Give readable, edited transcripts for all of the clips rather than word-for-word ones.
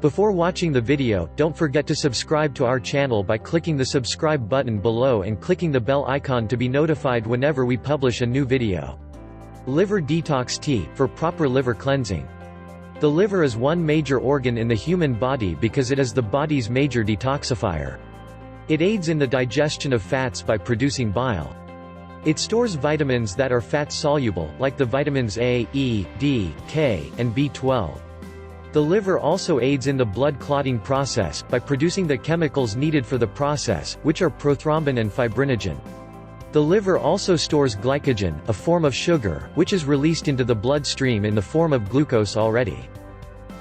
Before watching the video, don't forget to subscribe to our channel by clicking the subscribe button below and clicking the bell icon to be notified whenever we publish a new video. Liver detox tea, for proper liver cleansing. The liver is one major organ in the human body because it is the body's major detoxifier. It aids in the digestion of fats by producing bile. It stores vitamins that are fat-soluble, like the vitamins A, E, D, K, and B12. The liver also aids in the blood clotting process, by producing the chemicals needed for the process, which are prothrombin and fibrinogen. The liver also stores glycogen, a form of sugar, which is released into the bloodstream in the form of glucose already.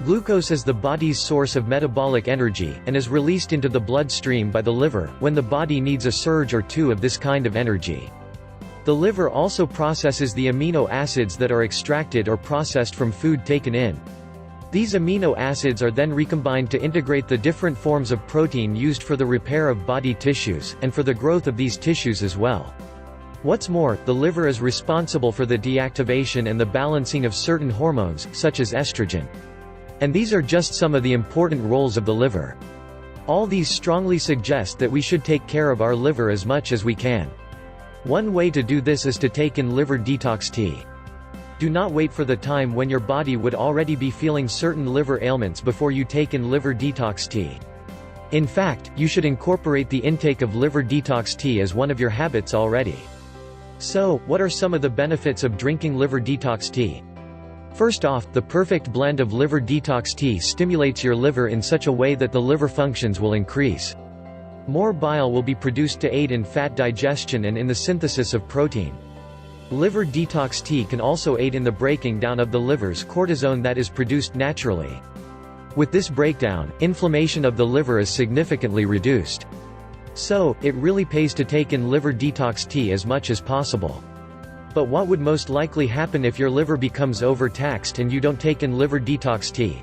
Glucose is the body's source of metabolic energy, and is released into the bloodstream by the liver, when the body needs a surge or two of this kind of energy. The liver also processes the amino acids that are extracted or processed from food taken in. These amino acids are then recombined to integrate the different forms of protein used for the repair of body tissues, and for the growth of these tissues as well. What's more, the liver is responsible for the deactivation and the balancing of certain hormones, such as estrogen. And these are just some of the important roles of the liver. All these strongly suggest that we should take care of our liver as much as we can. One way to do this is to take in liver detox tea. Do not wait for the time when your body would already be feeling certain liver ailments before you take in liver detox tea. In fact, you should incorporate the intake of liver detox tea as one of your habits already. So, what are some of the benefits of drinking liver detox tea? First off, the perfect blend of liver detox tea stimulates your liver in such a way that the liver functions will increase. More bile will be produced to aid in fat digestion and in the synthesis of protein. Liver detox tea can also aid in the breaking down of the liver's cortisone that is produced naturally. With this breakdown, inflammation of the liver is significantly reduced. So, it really pays to take in liver detox tea as much as possible. But what would most likely happen if your liver becomes overtaxed and you don't take in liver detox tea?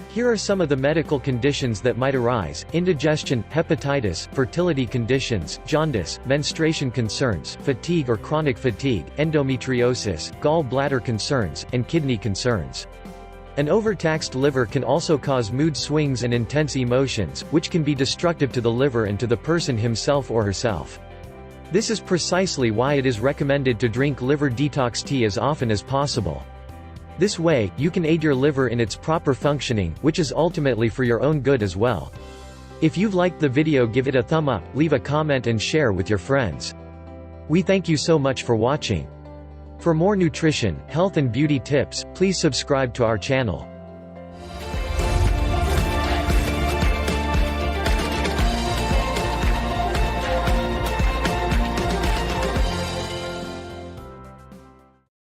Here are some of the medical conditions that might arise: indigestion, hepatitis, fertility conditions, jaundice, menstruation concerns, fatigue or chronic fatigue, endometriosis, gallbladder concerns, and kidney concerns. An overtaxed liver can also cause mood swings and intense emotions, which can be destructive to the liver and to the person himself or herself. This is precisely why it is recommended to drink liver detox tea as often as possible. This way, you can aid your liver in its proper functioning, which is ultimately for your own good as well. If you've liked the video, give it a thumb up, leave a comment and share with your friends. We thank you so much for watching. For more nutrition, health and beauty tips, please subscribe to our channel.